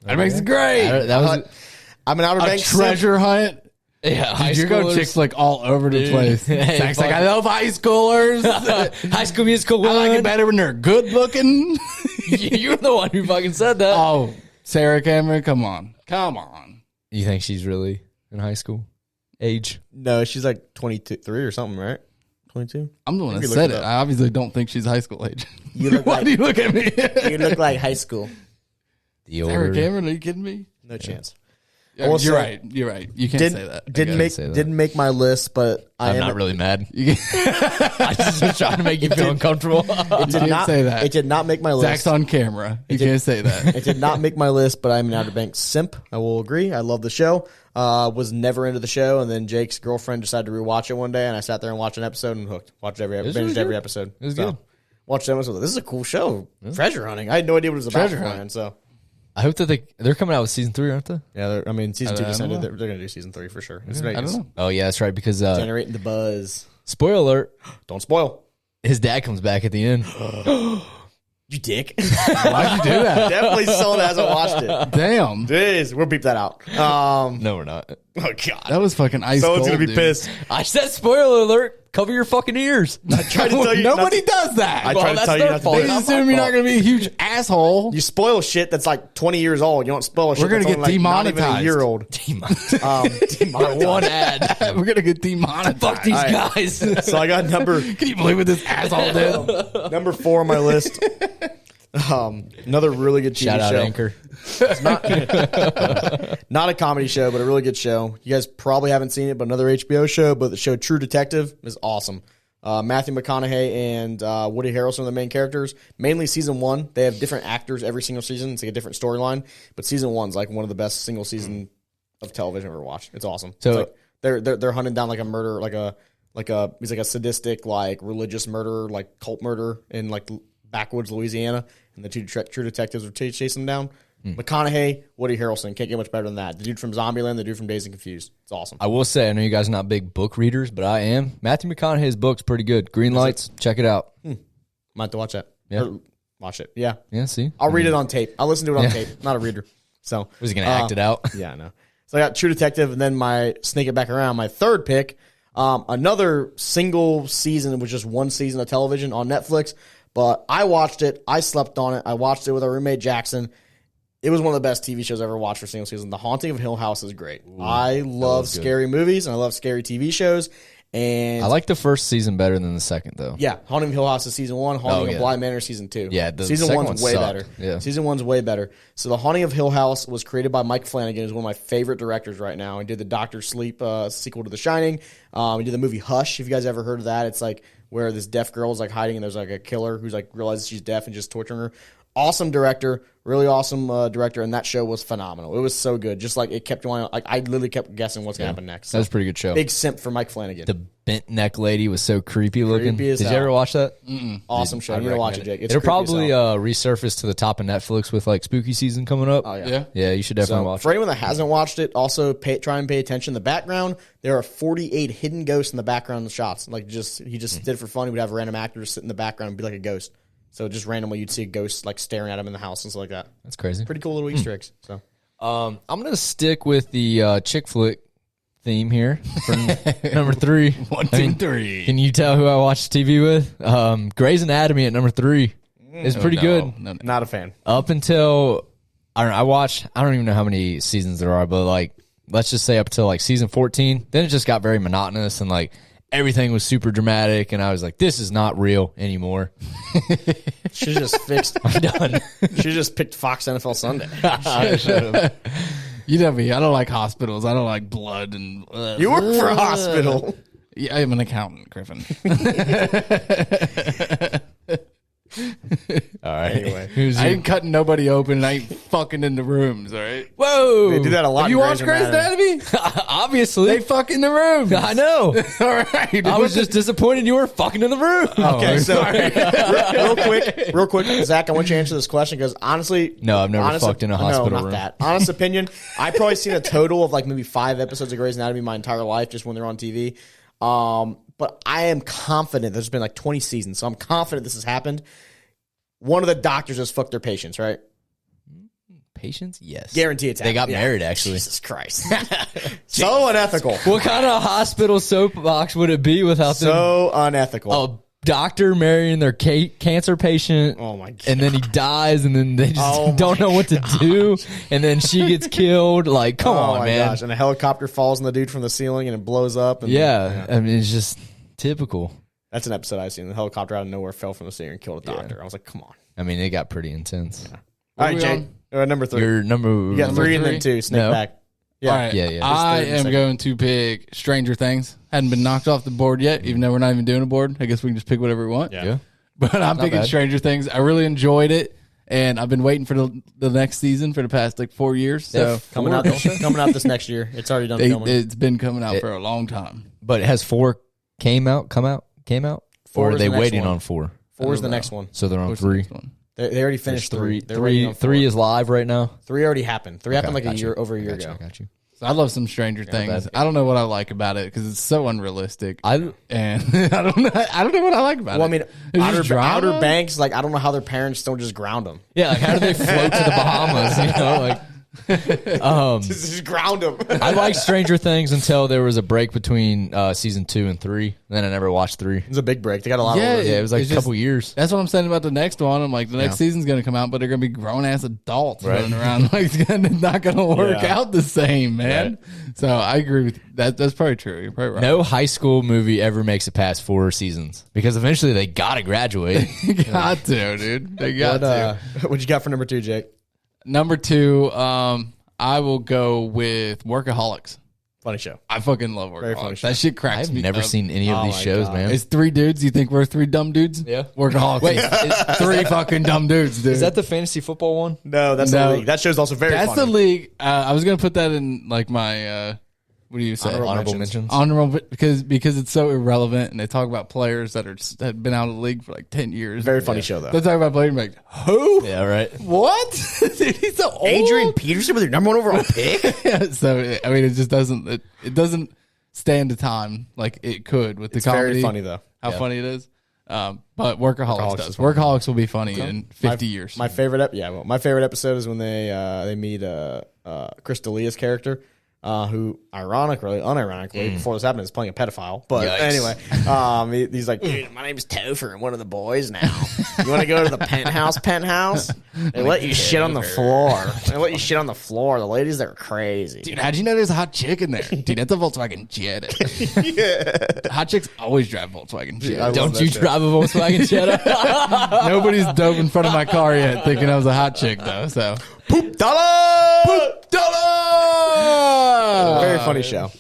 Outer Banks is great. I'm an Outer Banks treasure hunt. Yeah, you go chicks like all over the place. Zach's like, I love high schoolers. High School Musical 1. I like it better when they're good looking. You're the one who fucking said that. Oh, Sarah Cameron, come on. You think she's really in high school age? No, she's like 23 or something, right? 22? I'm the one that said it. I obviously don't think she's high school age. Why do you look at me? You look like high school. Sarah Cameron, are you kidding me? No chance. Yeah, you're right. You can't say that. Didn't make my list, but I'm not really mad. I just was trying to make you feel uncomfortable. It did not say that. It did not make my list. Zach's on camera. You can't say that. It did not make my list, but I'm an Outer Banks simp. I will agree. I love the show. Was never into the show, and then Jake's girlfriend decided to rewatch it one day, and I sat there and watched an episode and hooked. Binged every episode. It was good. Watched the episode. This is a cool show. Yeah. Treasure hunting. I had no idea what it was about. Treasure hunting. So. I hope that they're coming out with season 3, aren't they? Yeah, season 2 just ended. They're going to do season 3 for sure. It's Vegas. I don't know. Oh yeah, that's right. Because generating the buzz. Spoiler alert! Don't spoil. His dad comes back at the end. You dick. Why'd you do that? Definitely someone that hasn't watched it. Damn. Jeez, we'll beep that out. No, we're not. Oh God, That was fucking ice someone's cold, gonna be dude. pissed. I said spoiler alert. Cover your fucking ears. I tried to tell you. Nobody does that. I tried to that's tell you their not to fault. do They it. Not assume my you're not fault. going to be a huge asshole. You spoil shit that's like 20 years old. You don't spoil shit We're gonna that's get only, like, not even a demonetized. year old. Demonetized. One ad. We're going to get demonetized. Fuck these All right. guys. So I got Can you believe what this asshole did? number 4 on my list. Another really good TV Shout out show. Anchor. Not a comedy show, but a really good show. You guys probably haven't seen it, but another HBO show. But the show True Detective is awesome. Matthew McConaughey and Woody Harrelson are the main characters. Mainly season 1. They have different actors every single season. It's like a different storyline. But season 1's like one of the best single season of television I've ever watched. It's awesome. So it's like they're hunting down like a murder, he's like a sadistic, like religious murderer, like cult murder in like backwoods Louisiana, and the two true detectives are chasing him down. McConaughey, Woody Harrelson, can't get much better than that. The dude from Zombieland, the dude from Dazed and Confused. It's awesome. I will say, I know you guys are not big book readers, but I am. Matthew McConaughey's book's pretty good. Green Lights, check it out. Might have to watch that. Yeah. Or watch it. Yeah. Yeah, see? I'll read it on tape. I'll listen to it on tape. Not a reader. So Was he going to act it out? yeah, I know. So I got True Detective, and then my snake it back around. My third pick, another single season. It was just one season of television on Netflix, but I watched it. I slept on it. I watched it with our roommate Jackson. It was one of the best TV shows I ever watched for a single season. The Haunting of Hill House is great. I love scary movies and I love scary TV shows. And I like the first season better than the second, though. yeah, Haunting of Hill House is season 1. Haunting of Bly Manor is season 2. Yeah, the season second 1's one way sucked. better. Yeah. Season 1's way better. So the Haunting of Hill House was created by Mike Flanagan, who's one of my favorite directors right now. He did the Doctor Sleep sequel to The Shining. He did the movie Hush. If you guys ever heard of that, it's like where this deaf girl is like hiding and there's like a killer who's like realizes she's deaf and just torturing her. Awesome director, really awesome director, and that show was phenomenal. It was so good. Just like it kept going, like I literally kept guessing what's gonna happen next. That was a pretty good show. Big simp for Mike Flanagan. The bent neck lady was so creepy looking. Creepy as Did you hell. ever watch that? Awesome show. You need to watch it, Jake. It's It'll creepy as probably hell. resurface to the top of Netflix with like spooky season coming up. Oh yeah. Yeah. Yeah, you should definitely So watch for it. anyone that hasn't watched it, also try and pay attention. In the background, there are 48 hidden ghosts in the background of the shots. Like he just did it for fun. He would have a random actor sit in the background and be like a ghost. So just randomly, you'd see a ghost like staring at him in the house and stuff like that. That's crazy. Pretty cool little Easter eggs. So I'm gonna stick with the chick flick theme here for number 3. 1, 2, 3. Can you tell who I watched TV with? Grey's Anatomy at number 3 is pretty good. No. not a fan. Up until I don't even know how many seasons there are, but like let's just say up until like season 14. Then it just got very monotonous and like everything was super dramatic, and I was like, this is not real anymore. She just fixed. I'm done. She just picked Fox NFL Sunday. You know me. I don't like hospitals. I don't like blood and. You work for a hospital. Yeah, I'm an accountant, Griffin. All right. Anyway. Who's I your- ain't cutting nobody open. I ain't fucking in the rooms. All right. Whoa! They do that a lot. Have in you watched Grey's Grey's Anatomy? Obviously, They fuck in the rooms. I know. All right. I was just disappointed you were fucking in the room. Okay, so real quick, Zach, I want you to answer this question because honestly, No, I've never fucked in a hospital no, not room. that. Honest opinion, I've probably seen a total of like maybe 5 episodes of Grey's Anatomy my entire life, just when they're on TV. But I am confident there's been like 20 seasons, so I'm confident this has happened. One of the doctors has fucked their patients, right? Patients? Yes. Guarantee it's They got happened. Yeah. married, actually. Jesus Christ, so unethical, What kind of hospital soapbox would it be without them? so unethical. A doctor marrying their cancer patient. Oh my God. And then he dies, and then they just Oh don't my know what to do. And then she gets killed. Like, come Oh on, my man. gosh! And a helicopter falls on the dude from the ceiling and it blows up. And Yeah. I mean, it's just typical. That's an episode I've seen. The helicopter out of nowhere fell from the ceiling and killed a doctor. I was like, come on. I mean, it got pretty intense. All right, we Jake. Number 3. Your number. You got Number 3 and then three? 2. Snake No. back. Yeah. All right. Yeah. I Just 30 am seconds. going to pick Stranger Things. Hadn't been knocked off the board yet, even though we're not even doing a board. I guess we can just pick whatever we want. Yeah. But I'm picking bad. Stranger Things. I really enjoyed it, and I've been waiting for the next season for the past like 4 years. So Coming out this next year. It's already done filming. it's been coming out for a long time. But has 4 come out? Or 4 are is they the next waiting one. on 4? 4 is the next one. So they're on What's the 3. next one? They already finished 3. They're waiting on 4. 3 is live right now. 3 already happened. 3 happened like Gotcha. over a year ago. I got you. So I love some Stranger Things. bad. I don't know what I like about it because it's so unrealistic. I And I don't know what I like about Well, I it. mean, It's just drama. Outer Banks, like, I don't know how their parents don't just ground them. Yeah, like how do they float to the Bahamas? You know, like Just ground him. I liked Stranger Things until there was a break between season 2 and 3. Then I never watched 3. It was a big break. They got a lot of Yeah, it was like a couple years. That's what I'm saying about the next one. I'm like, the next season's going to come out, but they're going to be grown ass adults running around. Like, it's not going to work out the same, man. Right. So I agree with that. That's probably true. You're probably right. No high school movie ever makes it past 4 seasons because eventually they got to graduate. Got to, dude. They got to. What you got for number 2, Jake? Number 2, I will go with Workaholics. Funny show. I fucking love Workaholics. Very funny show. That shit cracks me I've never up. seen any of these shows, man. It's 3 dudes. You think we're 3 dumb dudes? Yeah. Workaholics. Wait, 3 fucking dumb dudes, dude. Is that the fantasy football one? No, that's the league. That show's also very funny. That's the league. I was going to put that in like my... what do you say? Honorable mentions. Honorable because it's so irrelevant, and they talk about players that have been out of the league for like 10 years. Very funny show though. They talk about players like who? Yeah, right. What? Dude, he's so old. Adrian Peterson with your number 1 overall pick. So I mean, it just doesn't. It doesn't stand the time like it could with the comedy. Very funny though. How funny it is. But Workaholics does. Workaholics will be funny in 50 years. My favorite, my favorite episode is when they meet Chris D'Elia's character. Who, ironically, unironically, before this happened, is playing a pedophile. But anyway, he's like, dude, my name is Topher, and one of the boys now. You want to go to the penthouse? They let you shit on the floor. The ladies there are crazy. Dude, how'd you know there's a hot chick in there? Dude, that's a Volkswagen Jetta. Yeah. Hot chicks always drive Volkswagen Jetta. Don't you drive a Volkswagen Jetta? Nobody's dove in front of my car yet thinking I was a hot chick, though. So Poop dollar! Poop dollar! Very funny show.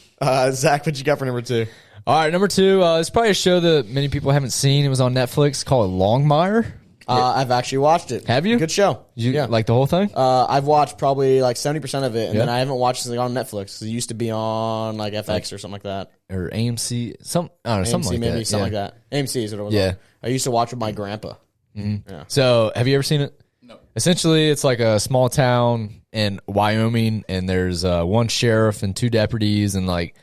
Zach, what you got for number 2? All right, number 2. It's probably a show that many people haven't seen. It was on Netflix called Longmire. I've actually watched it. Have you? Good show. You like the whole thing? I've watched probably like 70% of it, and then I haven't watched it on Netflix. It used to be on like FX or something like that. Or AMC. Something like maybe, that. something like that. AMC is what it was on. I used to watch with my grandpa. Mm-hmm. Yeah. So, have you ever seen it? No. Essentially, it's like a small town in Wyoming, and there's one sheriff and 2 deputies, and like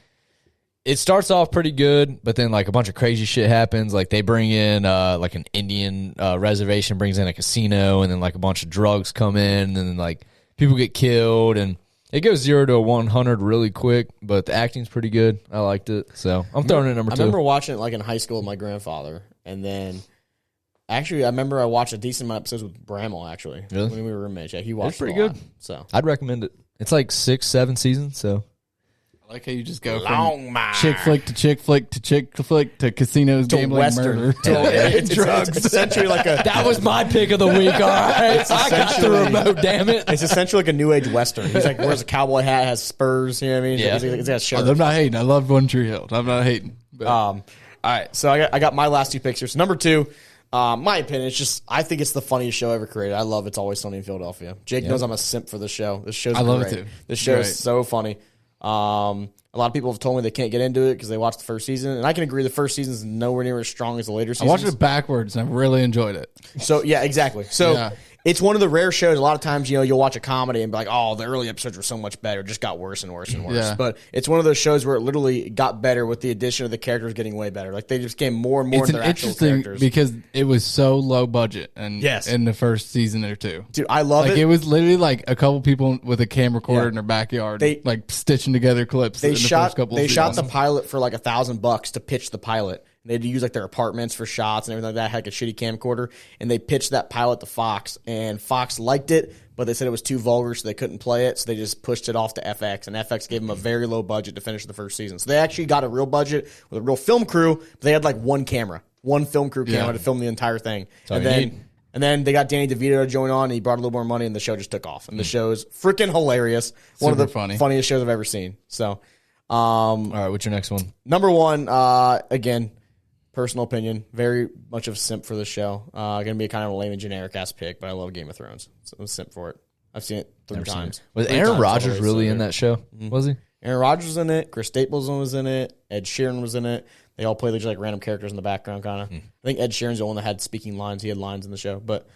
it starts off pretty good, but then like a bunch of crazy shit happens. Like they bring in like an Indian reservation brings in a casino, and then like a bunch of drugs come in, and then like people get killed, and it goes 0 to 100 really quick. But the acting's pretty good. I liked it, so I'm throwing it at number 2. I remember watching it like in high school with my grandfather, and then. Actually, I remember I watched a decent amount of episodes with Bramall, actually. Really? When we were roommates. Yeah, he watched it's pretty a lot, good. So I'd recommend it. It's like 6-7 seasons, so. I like how you just go from chick flick to chick flick to chick flick to casinos, gambling, Western. murder, drugs. It's essentially like a... That was my pick of the week, all right? I got the remote, damn it. It's essentially like a new age Western. He's like, wears a cowboy hat, has spurs, you know what I mean? Yeah. He's got a shirt. I'm not hating. I love One Tree Hill. I'm not hating. But. All right, so I got my last 2 picks here. So number 2... my opinion, I think it's the funniest show ever created. I love It's Always Sunny in Philadelphia. Jake knows I'm a simp for this show. This show's great. love it too. This show is so funny. A lot of people have told me they can't get into it because they watched the first season, and I can agree the first season is nowhere near as strong as the later seasons. I watched it backwards, and I really enjoyed it. So, yeah, exactly. So, it's one of the rare shows. A lot of times, you'll watch a comedy and be like, oh, the early episodes were so much better. It just got worse and worse and worse. Yeah. But it's one of those shows where it literally got better with the addition of the characters getting way better. Like, they just became more and more into their actual characters. Because it was so low budget and in the first season or 2. Dude, I love it. It was literally like a couple people with a camcorder in their backyard, like stitching together clips. They shot the pilot for like $1,000 to pitch the pilot. They had to use like their apartments for shots and everything like that. Had like a shitty camcorder, and they pitched that pilot to Fox, and Fox liked it, but they said it was too vulgar, so they couldn't play it. So they just pushed it off to FX, and FX gave them a very low budget to finish the first season. So they actually got a real budget with a real film crew, but they had like one film crew camera to film the entire thing. And then they got Danny DeVito to join on, and he brought a little more money, and the show just took off. And the show's freaking hilarious. One of the funniest shows I've ever seen. So, all right, what's your next one? Number 1, again. Personal opinion, very much of a simp for the show. Going to be kind of a lame and generic ass pick, but I love Game of Thrones, so I'm a simp for it. I've seen it 3 times. Was Aaron Rodgers really in that show? Mm-hmm. Was he? Aaron Rodgers was in it. Chris Staples was in it. Ed Sheeran was in it. They all played like random characters in the background, kind of. I think Ed Sheeran's the one that had speaking lines. He had lines in the show, but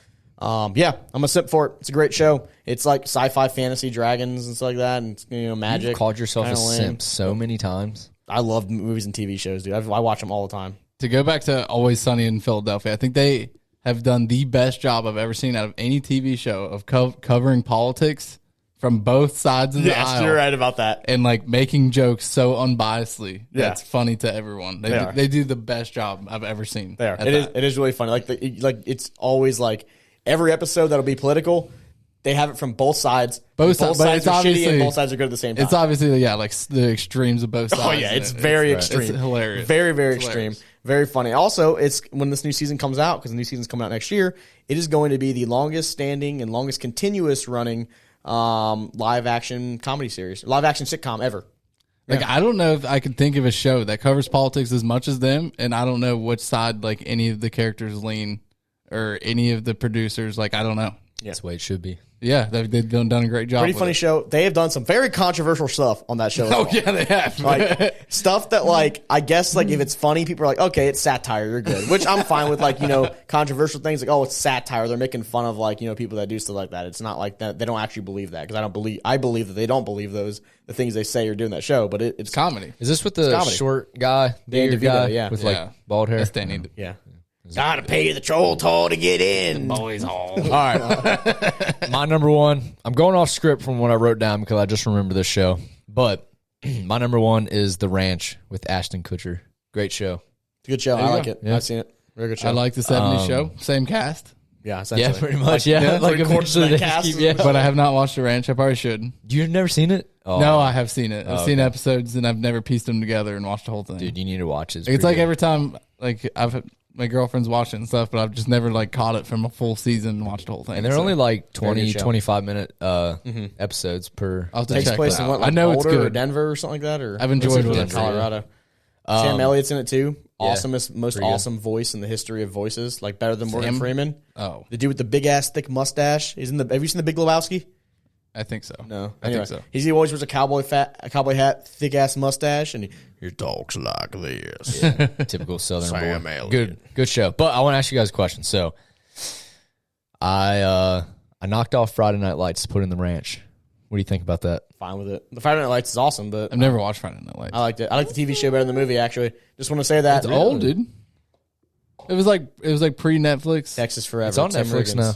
yeah, I'm a simp for it. It's a great show. It's like sci-fi, fantasy, dragons and stuff like that, and magic. You've called yourself a simp so many times. I love movies and TV shows, dude. I watch them all the time. To go back to Always Sunny in Philadelphia, I think they have done the best job I've ever seen out of any TV show of covering politics from both sides of the Yes, aisle. you're right about that. And like making jokes so unbiasedly. Yeah. That's funny to everyone. They do the best job I've ever seen. They are. It is really funny. Like it's always like every episode that'll be political. They have it from both sides. Both sides it's are shitty obviously- and both sides are good at the same time. It's obviously, like the extremes of both sides. Oh yeah, it's very extreme. It's hilarious. Very, very It's extreme. hilarious. Very funny. Also, it's when this new season comes out, because the new season's coming out next year, it is going to be the longest standing and longest continuous running live action comedy series, live action sitcom ever. Like, I don't know if I could think of a show that covers politics as much as them, and I don't know which side, like, any of the characters lean or any of the producers. Like, I don't know. That's the way it should be. Yeah, they've done a great job. Pretty with funny it. show. They have done some very controversial stuff on that show. as Oh, well. yeah, they have. Like stuff that, like, I guess, like, if it's funny, people are like, okay, it's satire, you're good. Which I'm fine with, like, controversial things like, oh, it's satire. They're making fun of, like, people that do stuff like that. It's not like that. They don't actually believe that, because I believe that they don't believe the things they say or do in that show. But it's comedy. Is this with the comedy. short guy, Danny beard DeVito, guy, yeah. with Yeah. like bald hair? That's Danny. yeah. Gotta pay the troll toll to get in. Boys Hall. All right. My number one, I'm going off script from what I wrote down because I just remember this show. But my number one is The Ranch with Ashton Kutcher. Great show. It's a good show. I you like go. it. Yeah. I've seen it. Very good show. I like the 70s show. Same cast. Yeah, essentially. Yeah, pretty much. Yeah. Like three-quarters eventually of they that just cast keep, yeah. But I have not watched The Ranch. I probably should. You've never seen it? Oh, No, I have seen it. I've seen okay. episodes, and I've never pieced them together and watched the whole thing. Dude, you need to watch it. It's pretty like good. every time, like, my girlfriend's watching and stuff, but I've just never, like, caught it from a full season and watched the whole thing. And they're so only like Very 20, good show. 25-minute episodes per. I'll have to Takes check place that in out. what, like I know it's Boulder or good. Denver or something like that? Or I've enjoyed what in I've seen. Colorado. Sam Elliott's in it too. Yeah, Awesomest, most pretty good. awesome voice in the history of voices. Like better than Morgan Sam? Freeman. Oh, The dude with the big ass thick mustache. He's in the. Have you seen the Big Lebowski? I think so. No, I think so. He always wears a cowboy hat, thick ass mustache, and he talks like this. Typical Southern Sam boy. Elliott. Good show. But I want to ask you guys a question. So, I knocked off Friday Night Lights to put in The Ranch. What do you think about that? Fine with it. The Friday Night Lights is awesome, but I've never watched Friday Night Lights. I liked it. I like the TV show better than the movie. Actually, just want to say that It's old, dude. It was like pre Netflix. Texas Forever. It's on Tim Netflix Riggins. now.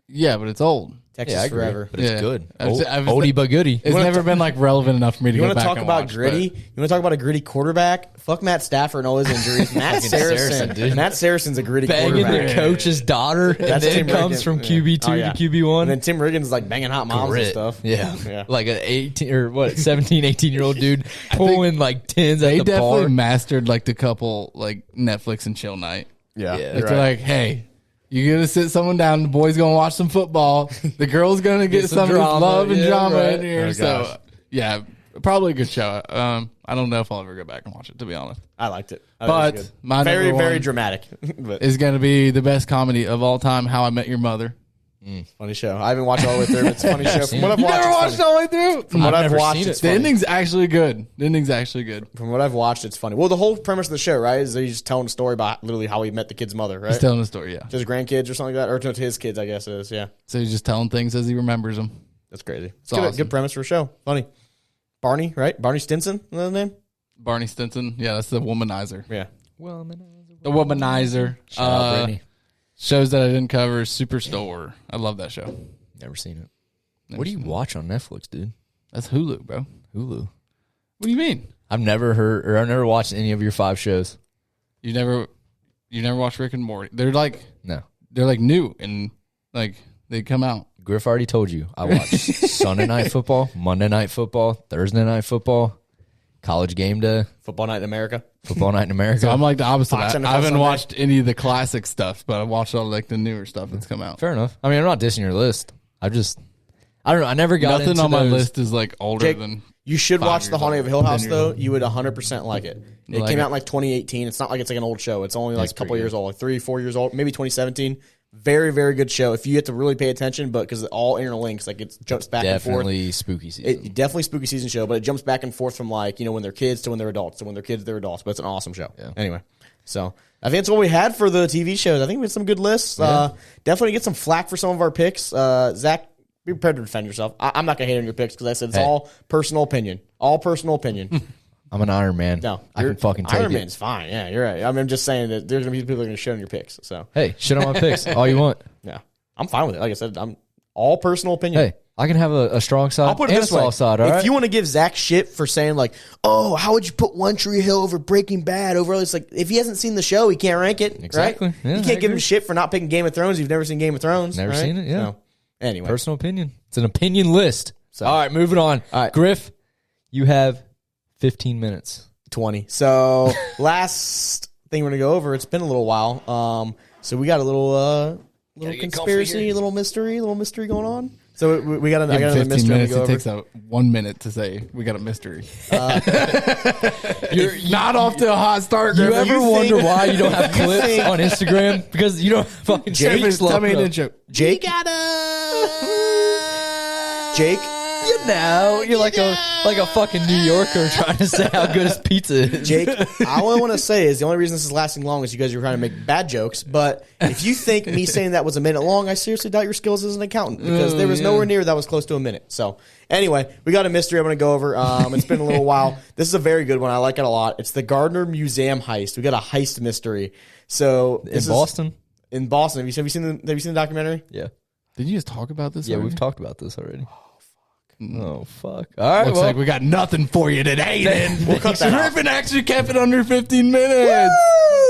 Yeah, but it's old. Texas Yeah, I agree. Forever. But it's Yeah. good. I've- Oldie but goodie. It's never been like relevant enough for me to You go want to back talk and about watch, gritty? but- You want to talk about a gritty quarterback? Fuck Matt Stafford and all his injuries. Matt Saracen, Saracen, dude. Matt Saracen's a gritty Banging quarterback. the coach's daughter, and That's then Tim comes Riggins. from Yeah. QB2 Oh, yeah. to QB1. And then Tim Riggins is like banging hot moms and Grit. stuff. Yeah. Yeah. Like an 18 or what, 17, 18-year-old dude pulling like tens at They the definitely bar. mastered like the couple like Netflix and chill night. Yeah, Yeah. Like, they're like, hey, you gotta sit someone down. The boy's gonna watch some football. The girl's gonna get some some of this drama. love and Yeah, drama right. in here. Oh, So gosh. yeah, probably a good show. I don't know if I'll ever go back and watch it, to be honest. I liked it. I thought it was But good. my very, number very one dramatic. But is gonna be the best comedy of all time. How I Met Your Mother. funny show. I haven't watched it all the way through. But it's a funny show. From what I've You watched, never it's watched funny. all the way through. From what I've never watched, seen it's it. The funny. ending's actually good. The ending's actually good. From what I've watched, it's funny. Well, the whole premise of the show, right, is that he's just telling a story about literally how he met the kid's mother, right? He's telling the story, yeah. To his grandkids or something like that, or to his kids, I guess it is. Yeah, So he's just telling things as he remembers them. that's crazy. It's awesome. good premise for a show. Funny. Barney, right? Barney Stinson, is that his name? Barney Stinson, yeah, that's the womanizer. Yeah. The womanizer. Shout out Brittany. Shows that I didn't cover. Superstore. I love that show. Never seen it. Never What do you seen it. watch on Netflix, dude? That's Hulu, bro. Hulu. What do you mean? I've never heard or I've never watched any of your 5 shows. You never watched Rick and Morty? They're like No. new and like they come out. Griff already told you. I watch Sunday Night Football, Monday Night Football, Thursday Night Football, College Game Day, Football Night in America. Football Night in America. So I'm like the opposite. Fox I NFL haven't Sunday. watched any of the classic stuff, but I watched all like the newer stuff that's come out. Fair enough. I mean, I'm not dissing your list. I don't know. I never got Nothing into on my those. list is like older Jake, than. You should 5 watch The years Haunting old, of Hill 10 House, years though. old. You would 100% like it. It Like came it. out in like 2018. It's not like it's like an old show. It's only like That's a couple pretty years old, like 3-4 years old, maybe 2017. Very, very good show. If you have to really pay attention, but because it all interlinks, like it jumps back and forth. Definitely spooky season. It definitely spooky season show, but it jumps back and forth from like, when they're kids to when they're adults to when they're kids they're adults. But it's an awesome show. Yeah. Anyway, so I think that's what we had for the TV shows. I think we had some good lists. Definitely get some flack for some of our picks. Zach, be prepared to defend yourself. I'm not gonna hate on your picks because I said it's all personal opinion. All personal opinion. I'm an Iron Man. No, I can fucking take Iron it. Man's fine. Yeah, you're right. I mean, I'm just saying that there's gonna be people that are gonna shit on your picks. So Hey, shit on my picks all you want. yeah, I'm fine with it. Like I said, I'm all personal opinion. Hey, I can have a strong side I'll put it and a this way. soft side. All if right. you want to give Zach shit for saying like, "Oh, how would you put One Tree Hill over Breaking Bad over?" It's like if he hasn't seen the show, he can't rank it. Exactly. Right? Yeah, you can't give him shit for not picking Game of Thrones. If you've never seen Game of Thrones. Never right? seen it. Yeah. So, anyway, Personal opinion. It's an opinion list. So- All right, moving on. All right. Griff, you have 15 minutes. 20. So last thing we're gonna go over. It's been a little while. So we got a little get conspiracy, comfy here. little mystery going on. So we got I Give got him another 15 mystery minutes. to go It over. takes 1 minute to say we got a mystery. You're Not off to a hot start. You Griffin. ever wonder why you don't have You clips think- on Instagram? Because you don't fucking Jake, speak slow Tell me an enough. intro. Jake, Jake. You know, you're like a fucking New Yorker trying to say how good his pizza is. Jake, all I want to say is the only reason this is lasting long is you guys are trying to make bad jokes. But if you think me saying that was a minute long, I seriously doubt your skills as an accountant because there was nowhere near that was close to a minute. So anyway, we got a mystery I'm going to go over. It's been a little while. This is a very good one. I like it a lot. It's the Gardner Museum heist. We got a heist mystery. So In Boston? In Boston. Have you seen the documentary? Yeah. Did you just talk about this? Yeah, already? we've talked about this already. Oh, fuck. All right, Looks well, like we got nothing for you today. Then We'll cut that out. Griffin actually kept it under 15 minutes.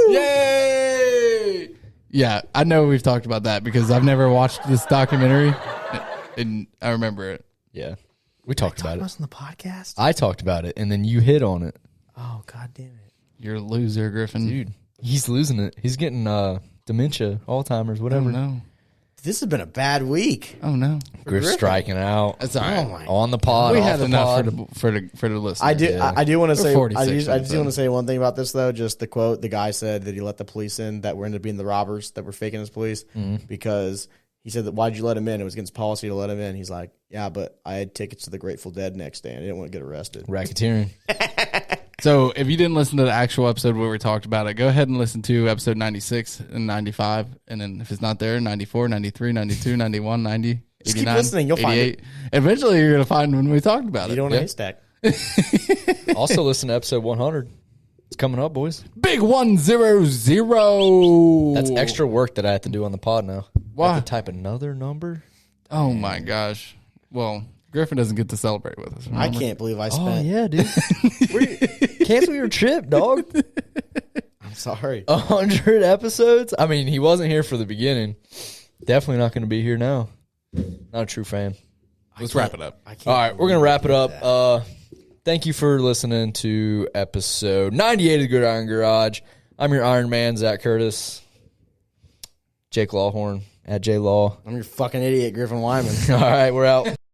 Yay! Yeah, I know we've talked about that because I've never watched this documentary, and I remember it. yeah. We talked about it. on the podcast? I talked about it, and then you hit on it. Oh, God damn it. You're a loser, Griffin. Dude, he's losing it. He's getting dementia, Alzheimer's, Oh whatever. no! This has been a bad week. Oh no! Griff's striking out. That's all right. Oh, my On the pod. We off had the enough pod. for the listeners. I do. Yeah. I do want to say. 46 I just so. want to say one thing about this though. Just the quote. The guy said that he let the police in that were ended up being the robbers that were faking as police because he said that why'd you let him in? It was against policy to let him in. He's like, yeah, but I had tickets to the Grateful Dead next day and I didn't want to get arrested. Racketeering. So if you didn't listen to the actual episode where we talked about it, go ahead and listen to episode 96 and 95. And then if it's not there, 94, 93, 92, 91, 90, Just keep 89, listening, you'll find 88. Eventually you're going to find when we talked about You it. don't want a haystack. Also, listen to episode 100. It's coming up, boys. Big 100. That's extra work that I have to do on the pod now. I Why? have to type another number. Oh my gosh. Well, Griffin doesn't get to celebrate with us. I remember? can't believe I Oh, spent. yeah, dude. Cancel your trip, dog. I'm sorry. 100 episodes? I mean, he wasn't here for the beginning. Definitely not going to be here now. Not a true fan. Let's wrap it up. I can't All right, we're going to wrap it up. that. Thank you for listening to episode 98 of the Gridiron Garage. I'm your Iron Man, Zach Curtis. Jake Lawhorn, at JLaw. I'm your fucking idiot, Griffin Wyman. All right, we're out.